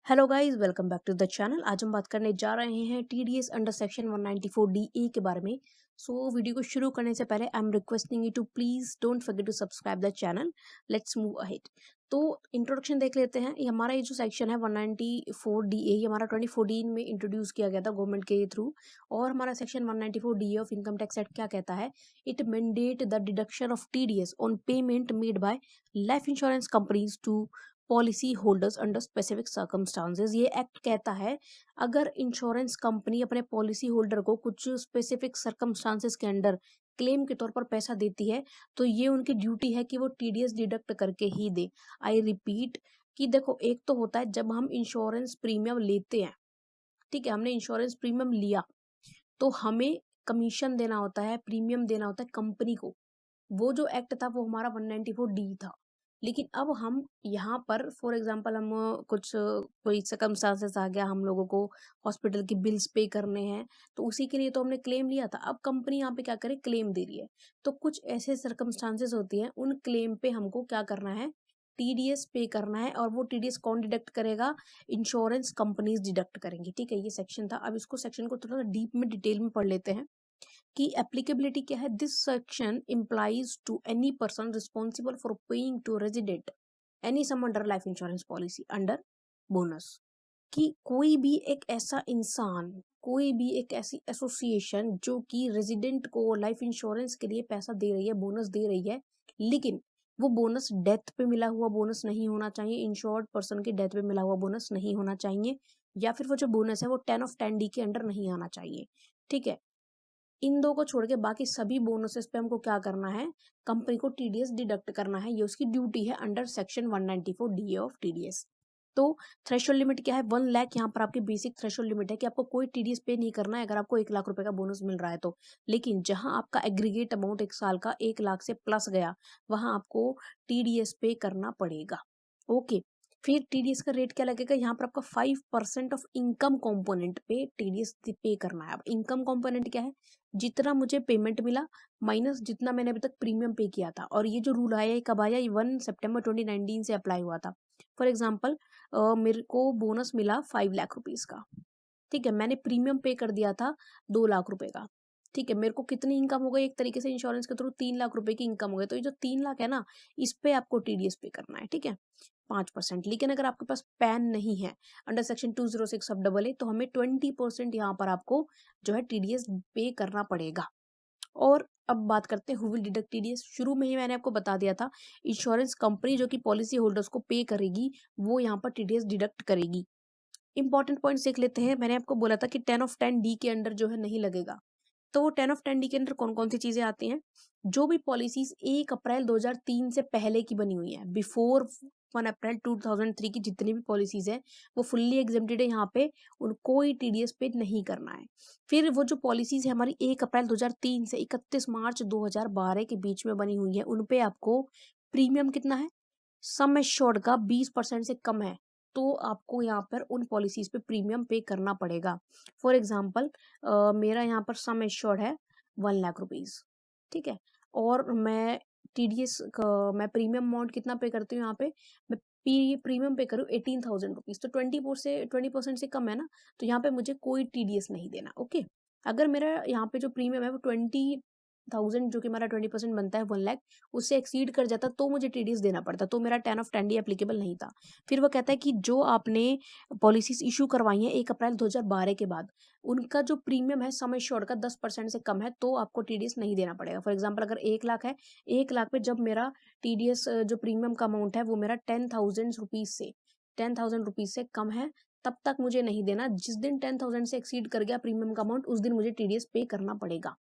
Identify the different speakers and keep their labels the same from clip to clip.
Speaker 1: Hello guys, welcome back to the channel. आज हम बात करने जा रहे हैं TDS under section 194 D A के बारे में। वीडियो को शुरू करने से पहले I am requesting you to please don't forget to subscribe the channel. Let's move ahead. तो इंट्रोडक्शन देख लेते हैं। ये हमारा ये जो सेक्शन है 194 डी ए, ये हमारा 2014 में इंट्रोड्यूस किया गया था गवर्नमेंट के थ्रू। और हमारा section 194 D A of income tax act क्या कहता है? It mandate the deduction of TDS on payment made by life insurance companies to policy holders under specific circumstances. ये एक्ट कहता है अगर इंश्योरेंस कंपनी अपने पॉलिसी होल्डर को कुछ स्पेसिफिक सर्कमस्टांसेस के अंडर क्लेम के तौर पर पैसा देती है तो ये उनकी ड्यूटी है कि वो टीडीएस डिडक्ट करके ही दे। आई रिपीट कि देखो, एक तो होता है जब हम इंश्योरेंस प्रीमियम लेते हैं, ठीक है, हमने इंश्योरेंस प्रीमियम लिया तो हमें कमीशन देना होता है, प्रीमियम देना होता है कंपनी को। वो जो एक्ट था वो हमारा 194 डी था। लेकिन अब हम यहाँ पर फॉर एग्जांपल हम कोई सर्कमस्टांसेस आ गया, हम लोगों को हॉस्पिटल की बिल्स पे करने हैं, तो उसी के लिए तो हमने क्लेम लिया था। अब कंपनी यहाँ पे क्या करे, क्लेम दे रही है। तो कुछ ऐसे सर्कमस्टांसेस होती हैं, उन क्लेम पे हमको क्या करना है, टीडीएस पे करना है। और वो टीडीएस कौन डिडक्ट करेगा? इंश्योरेंस कंपनीज डिडक्ट करेंगी। ठीक है, ये सेक्शन था। अब इसको सेक्शन को थोड़ा सा डीप में डिटेल में पढ़ लेते हैं कि एप्लीकेबिलिटी क्या है। This section implies to any person responsible for paying to resident any sum under life insurance policy under bonus. कि कोई भी एक ऐसा इंसान, कोई भी एक ऐसी एसोसिएशन जो कि रेजिडेंट को लाइफ इंश्योरेंस के लिए पैसा दे रही है, बोनस दे रही है, लेकिन वो बोनस डेथ पे मिला हुआ बोनस नहीं होना चाहिए, इंश्योर्ड पर्सन के डेथ पे मिला हुआ बोनस नहीं होना चाहिए, या फिर वो जो बोनस है वो 10 ऑफ 10 डी के अंडर नहीं आना चाहिए। ठीक है, इन दो को छोड़ के बाकी सभी बोनसेस पे हमको क्या करना है, कंपनी को टीडीएस डिडक्ट करना है। ये उसकी ड्यूटी है under section 194 DA of TDS. तो थ्रेशोल्ड लिमिट क्या है? 1 लाख। यहाँ पर आपकी बेसिक थ्रेशोल्ड लिमिट है कि आपको कोई टीडीएस पे नहीं करना है अगर आपको 1 लाख रुपए का बोनस मिल रहा है तो। लेकिन जहां आपका एग्रीगेट अमाउंट एक साल का 1 लाख से प्लस गया, वहां आपको टीडीएस पे करना पड़ेगा। ओके, फिर टीडीएस का रेट क्या लगेगा? यहाँ पर आपका 5% ऑफ इनकम कंपोनेंट पे टीडीएस पे करना है। अब इनकम कंपोनेंट क्या है? जितना मुझे पेमेंट मिला माइनस जितना मैंने अभी तक प्रीमियम पे किया था। और ये जो रूल आया, ये कब आया? ये 1 सितंबर 2019 से अप्लाई हुआ था। फॉर एग्जाम्पल, मेरे को बोनस मिला 5 लाख रुपीज का। ठीक है, मैंने प्रीमियम पे कर दिया था 2 लाख रुपए का। ठीक है, मेरे को कितनी इनकम हो गई? एक तरीके से इंश्योरेंस के थ्रू 3 लाख रुपए की इनकम हो गई। तो ये जो 3 लाख है ना, इस पे आपको टीडीएस पे करना है। ठीक है, 5%। लेकिन अगर आपके पास पैन नहीं है अंडर सेक्शन 206 सब डबल ए, तो हमें 20% यहाँ पर आपको जो है टीडीएस पे करना पड़ेगा। और अब बात करते हैं हु विल डिडक्ट टीडीएस। शुरू में ही मैंने आपको बता दिया था, इंश्योरेंस कंपनी जो कि पॉलिसी होल्डर्स को पे करेगी, वो यहाँ पर टीडीएस डिडक्ट करेगी। इंपॉर्टेंट पॉइंट्स देख लेते हैं। मैंने आपको बोला था कि 10 ऑफ 10 डी के अंडर जो है नहीं लगेगा। तो वो 10 ऑफ 10 डी के अंदर कौन कौन सी चीजें आती हैं? जो भी पॉलिसीज 1 अप्रैल 2003 से पहले की बनी हुई है, बिफोर 1 अप्रैल 2003 की जितनी भी पॉलिसीज है, वो फुल्ली एग्जेम्प्टेड है। यहाँ पे उनको कोई टीडीएस पे नहीं करना है। फिर वो जो पॉलिसीज है हमारी 1 अप्रैल 2003 से 31 मार्च 2012 के बीच में बनी हुई है, उन पे आपको प्रीमियम कितना है? सम एश्योर्ड का 20% से कम है तो आपको यहाँ पर उन पॉलिसीज पे प्रीमियम पे करना पड़ेगा। फॉर एग्जाम्पल, मेरा यहाँ पर सम एश्योर्ड है 1 लाख रुपीज। ठीक है, और मैं टीडीएस मैं प्रीमियम अमाउंट कितना पे करती हूँ यहाँ पे? मैं प्रीमियम पे करूँ 18,000 रुपीज। तो 20% से कम है ना, तो यहाँ पे मुझे कोई टीडीएस नहीं देना। ओके, अगर मेरा यहाँ पे जो प्रीमियम है वो 20,000, जो कि मेरा 20% बनता है 1 लाख, उससे एक्सीड कर जाता तो मुझे टीडीएस देना पड़ता, तो मेरा 10 ऑफ 10 डी एप्लीकेबल नहीं था। फिर वो कहता है कि जो आपने पॉलिसीज इशू करवाई हैं 1 अप्रैल 2012 के बाद, उनका जो प्रीमियम है सम एश्योर्ड का 10% से कम है तो आपको टीडीएस नहीं देना पड़ेगा। फॉर एग्जाम्पल, अगर 1 लाख है, 1 लाख पे जब मेरा टीडीएस जो प्रीमियम का अमाउंट है वो मेरा 10,000 रुपीज से कम है, तब तक मुझे नहीं देना। जिस दिन 10,000 से एक्सीड कर गया प्रीमियम का अमाउंट, उस दिन मुझे टीडीएस पे करना पड़ेगा।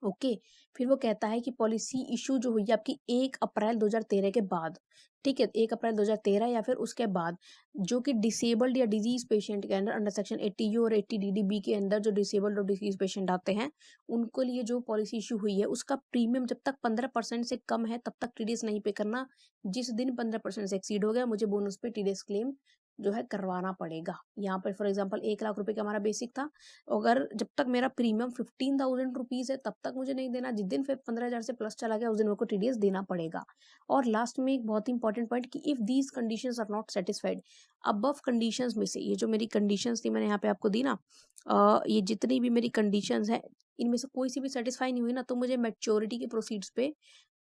Speaker 1: ओके, फिर वो कहता है कि पॉलिसी इशू जो हुई है आपकी 1 अप्रैल 2013 के बाद, ठीक है, 1 अप्रैल 2013 या फिर उसके बाद, जो कि डिसेबल्ड या डिजीज पेशेंट के अंडर अंडर सेक्शन 80 और 80 डीडीबी के अंदर जो डिसेबल्ड और डिजीज पेशेंट आते हैं, उनको लिए जो पॉलिसी इशू हुई है उसका प्रीमियम जब तक 15% से कम है तब तक टीडीएस नहीं पे करना। जिस दिन 15% से एक्सीड हो गया, मुझे बोनस पे टीडीएस क्लेम जो है करवाना पड़ेगा। यहाँ पर फॉर एग्जांपल 1 लाख रुपए का हमारा बेसिक था, अगर जब तक मेरा प्रीमियम 15,000 रुपीज़ है तब तक मुझे नहीं देना, जिस दिन फिर 15,000 से प्लस चला गया उस दिन मेरे को टीडीएस देना पड़ेगा। और लास्ट में एक बहुत ही इंपॉर्टेंट पॉइंट कि if these conditions are not satisfied, above conditions में से ये जो मेरी कंडीशंस थी मैंने यहाँ पे आपको दी ना, ये जितनी भी मेरी कंडीशंस हैं इनमें से कोई सी भी सेटिस्फाई नहीं हुई ना, तो मुझे मैच्योरिटी के प्रोसीड्स पे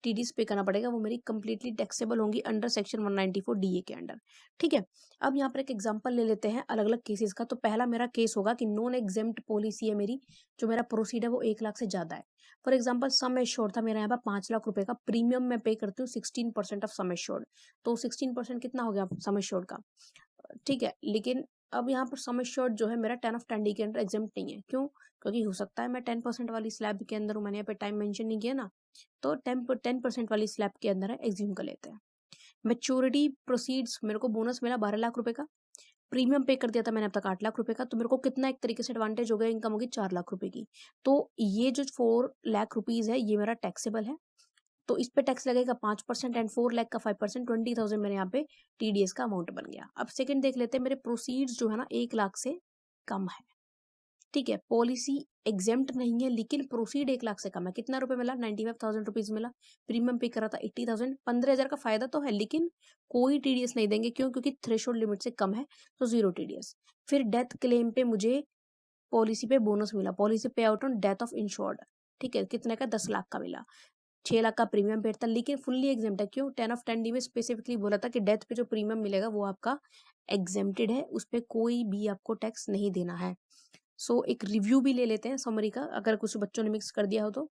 Speaker 1: टीडीएस पे करना पड़ेगा, वो मेरी कंप्लीटली टैक्सेबल होंगी अंडर सेक्शन 194 डीए के अंडर। ठीक है, अब यहाँ पर एक एग्जांपल ले लेते हैं अलग अलग केसेस का। तो पहला मेरा केस होगा कि नॉन एग्जेम्प्ट पॉलिसी है मेरी, जो मेरा प्रोसीड है वो 1 लाख से ज़्यादा है। फॉर एग्जाम्पल सम एश्योर्ड था मेरा यहाँ पर 5 लाख रुपए का, प्रीमियम मैं पे करती हूँ 16% ऑफ सम एश्योर्ड, तो 16% कितना हो गया सम एश्योर्ड का, ठीक है। लेकिन अब यहाँ पर सम एश्योर्ड जो है मेरा 10 ऑफ 10 डी के अंदर एग्जेम्प्ट नहीं है, क्यों? क्योंकि हो सकता है मैं 10% वाली स्लैब के अंदर हूँ, मैंने यहाँ पे टाइम मेंशन नहीं किया ना, तो 10% वाली स्लैब के अंदर है, एज्यूम कर लेते हैं। मैच्योरिटी प्रोसीड्स, मेरे को बोनस मिला 12 लाख रुपए का, प्रीमियम पे कर दिया था मैंने अब तक 8 लाख रुपए का, तो मेरे को कितना एक तरीके से एडवांटेज हो गया, इनकम होगी 4 लाख रुपए की। तो ये जो 4 लाख रुपीज़ है ये मेरा टैक्सेबल है, तो इस पे टैक्स लगेगा 5% एंड 4 लाख का 5%, 20,000 मेरे यहाँ पे टीडीएस का अमाउंट बन गया। अब सेकंड देख लेते हैं, मेरे प्रोसीड्स जो है ना 1 लाख से कम है, ठीक है। पॉलिसी एग्जेम्प्ट नहीं है लेकिन प्रोसीड 1 लाख से कम है, कितना रुपए मिला? 95,000 रुपीज़ मिला, प्रीमियम पे करा था 80,000, 15,000 का फायदा तो है लेकिन कोई टीडीएस नहीं देंगे, क्यों? क्योंकि थ्रेशोल्ड लिमिट से कम है, तो 0 टीडीएस। फिर डेथ क्लेम पे मुझे पॉलिसी पे बोनस मिला, पॉलिसी पे out on death of insured, ठीक है, कितने का? 10 लाख का मिला, 6 लाख का प्रीमियम पेड था लेकिन फुल्ली एग्जेम्प्ट है, क्यों? 10 ऑफ 10 डी में स्पेसिफिकली बोला था कि डेथ पे जो प्रीमियम मिलेगा वो आपका एग्जेम्प्टेड है, उस पर कोई भी आपको टैक्स नहीं देना है। सो एक रिव्यू भी ले लेते हैं समरी का, अगर कुछ बच्चों ने मिक्स कर दिया हो तो।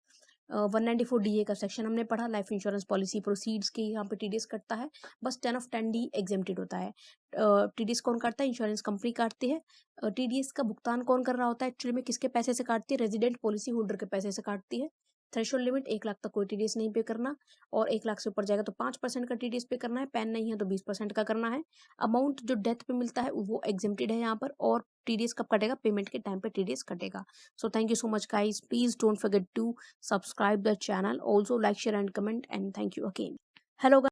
Speaker 1: 194 डीए का सेक्शन हमने पढ़ा, लाइफ इंश्योरेंस पॉलिसी प्रोसीड्स की यहाँ पे टीडीएस कटता है, बस 10 ऑफ 10 डी एग्जेम्प्टेड होता है। टीडीएस कौन काटता है? इंश्योरेंस कंपनी काटती है। टीडीएस का भुगतान कौन कर रहा होता है एक्चुअली में, किसके पैसे से काटती है? रेजिडेंट पॉलिसी होल्डर के पैसे से काटती है। थ्रेशोल्ड लिमिट 1 लाख तक कोई टीडीएस नहीं पे करना, और 1 लाख से ऊपर जाएगा तो 5% का टीडीएस पे करना है, पैन नहीं है तो 20% का करना है। अमाउंट जो डेथ पे मिलता है वो एग्जेम्प्टेड है यहाँ पर, और टीडीएस कब कटेगा? पेमेंट के टाइम पे टीडीएस कटेगा। So thank you so much guys, please don't forget to subscribe the channel, also like, share and comment, and thank you again. Hello guys.